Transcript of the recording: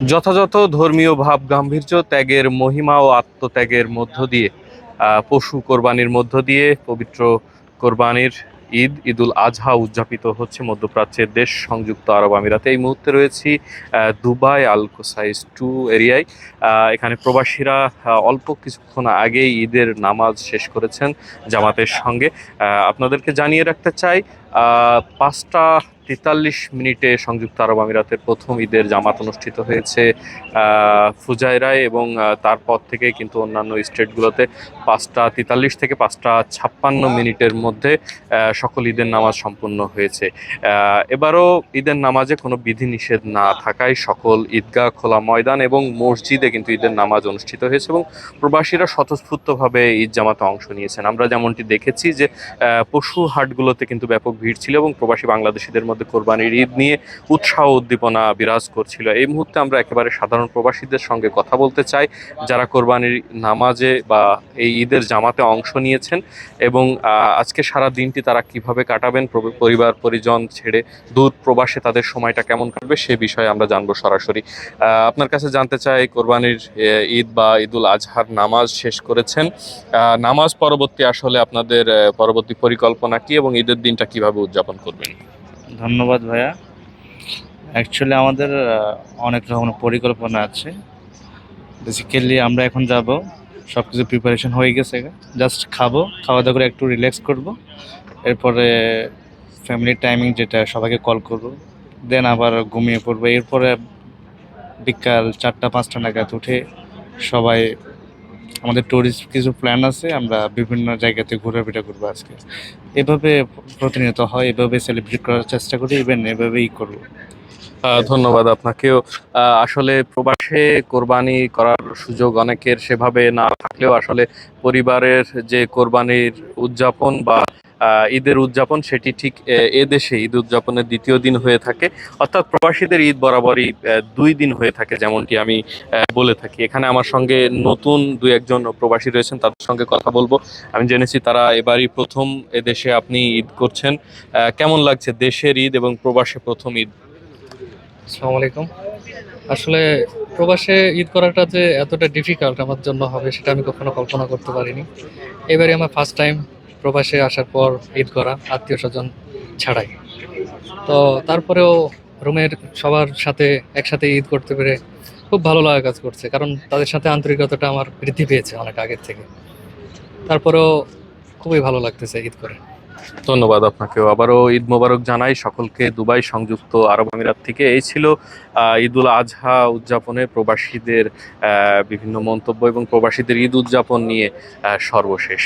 যথাযথ ধর্মীয় ভাব গাম্ভীর্য, ত্যাগের মহিমা ও আত্মত্যাগের মধ্য দিয়ে পশু কোরবানির মধ্য দিয়ে পবিত্র কোরবানির ঈদুল আজহা উদযাপিত হচ্ছে মধ্যপ্রাচ্যের দেশ সংযুক্ত আরব আমিরাতে। এই মুহূর্তে রয়েছি দুবাই আল কোসাইস 2 এরিয়ায়। এখানে প্রবাসীরা অল্প কিছুক্ষণ আগেই ঈদের নামাজ শেষ করেছেন জামাতের সঙ্গে। আপনাদেরকে জানিয়ে রাখতে চাই 5টা 43 মিনিটে সংযুক্ত আরব আমিরাতের প্রথম ঈদের জামাত অনুষ্ঠিত হয়েছে ফুজায়রায়, এবং তারপর থেকে কিন্তু অন্যান্য স্টেটগুলোতে 5টা 43 থেকে 5টা 56 মিনিটের মধ্যে সকল ঈদের নামাজ সম্পূর্ণ হয়েছে। এবারও ঈদের নামাজে কোনো বিধিনিষেধ না থাকায় সকল ঈদগাহ, খোলা ময়দান এবং মসজিদে কিন্তু ঈদের নামাজ অনুষ্ঠিত হয়েছে এবং প্রবাসীরা স্বতঃস্ফূর্তভাবে ঈদ জামাতে অংশ নিয়েছেন। আমরা যেমনটি দেখেছি যে পশু হাটগুলোতে কিন্তু ব্যাপক ভিড় ছিল এবং প্রবাসী বাংলাদেশিদের মধ্যে কোরবানির ঈদ নিয়ে উৎসাহ উদ্দীপনা বিরাজ করছিল। এই মুহূর্তে আমরা একেবারে সাধারণ প্রবাসীদের সঙ্গে কথা বলতে চাই, যারা কোরবানির নামাজে বা এই ঈদের জামাতে অংশ নিয়েছেন এবং আজকে সারা দিনটি তারা কিভাবে কাটাবেন, পরিবার পরিজন ছেড়ে দূর প্রবাসে তাদের সময়টা কেমন কাটবে সে বিষয়ে আমরা জানবো সরাসরি। আপনার কাছে জানতে চাই, কোরবানির ঈদ বা ঈদুল আজহার নামাজ শেষ করেছেন, নামাজ পরবর্তী আসলে আপনাদের পরবর্তী পরিকল্পনা কি এবং ঈদের দিনটা কিভাবে উদযাপন করবেন? ধন্যবাদ ভাইয়া। অ্যাকচুয়ালি আমাদের অনেক রকমের পরিকল্পনা আছে। বেসিক্যালি আমরা এখন যাব, সব কিছু প্রিপারেশন হয়ে গেছে, জাস্ট খাবো, খাওয়া দাওয়া করে একটু রিল্যাক্স করব, এরপরে ফ্যামিলি টাইমিং যেটা সবাইকে কল করব, দেন আবার ঘুমিয়ে পড়বো। এরপরে বিকাল 4টা 5টা নাগাদ উঠে সবাই, আমাদের ট্যুরিস্ট কিছু প্ল্যান আছে, আমরা বিভিন্ন জায়গাতে ঘোরাফেরা করবো আজকে। এভাবে প্রতিনিয়ত হয়, এভাবে সেলিব্রেট করার চেষ্টা করি, ইভেন এভাবেই করবো। ধন্যবাদ আপনাকেও। আসলে প্রবাসে কোরবানি করার সুযোগ অনেকের সেভাবে না থাকলেও আসলে পরিবারের যে কোরবানির উদযাপন বা ঈদের উদযাপন সেটি ঠিক এদেশে ঈদ উদযাপনের দ্বিতীয় দিন হয়ে থাকে, অর্থাৎ প্রবাসীদের ঈদ বরাবরই 2 দিন হয়ে থাকে, যেমনটি আমি বলে থাকি। এখানে আমার সঙ্গে নতুন 2-1জন প্রবাসী রয়েছেন, তাদের সঙ্গে কথা বলবো। আমি জেনেছি তারা এবারই প্রথম এদেশে আপনি ঈদ করছেন। কেমন লাগছে দেশের ঈদ এবং প্রবাসে প্রথম ঈদ? আসসালামু আলাইকুম। আসলে প্রবাসে ঈদ করাটা যে এতটা ডিফিকাল্ট আমার জন্য হবে সেটা আমি কখনো কল্পনা করতে পারিনি। এবারে আমার ফার্স্ট টাইম প্রবাসে আসার পর ঈদ করা, আত্মীয় স্বজন ছাড়াই। তো তারপরেও রুমের সবার সাথে একসাথে ঈদ করতে পেরে খুব ভালো লাগা কাজ করছে, কারণ তাদের সাথে আন্তরিকতাটা আমার বৃদ্ধি পেয়েছে অনেক আগের থেকে। তারপরেও খুবই ভালো লাগতেছে ঈদ করে। ধন্যবাদ আপনাকেও। আবারও ঈদ মোবারক জানাই সকলকে দুবাই সংযুক্ত আরব আমিরাত থেকে। এই ছিল ঈদুল আজহা উদযাপনে প্রবাসীদের বিভিন্ন মন্তব্য এবং প্রবাসীদের ঈদ উদযাপন নিয়ে সর্বশেষ।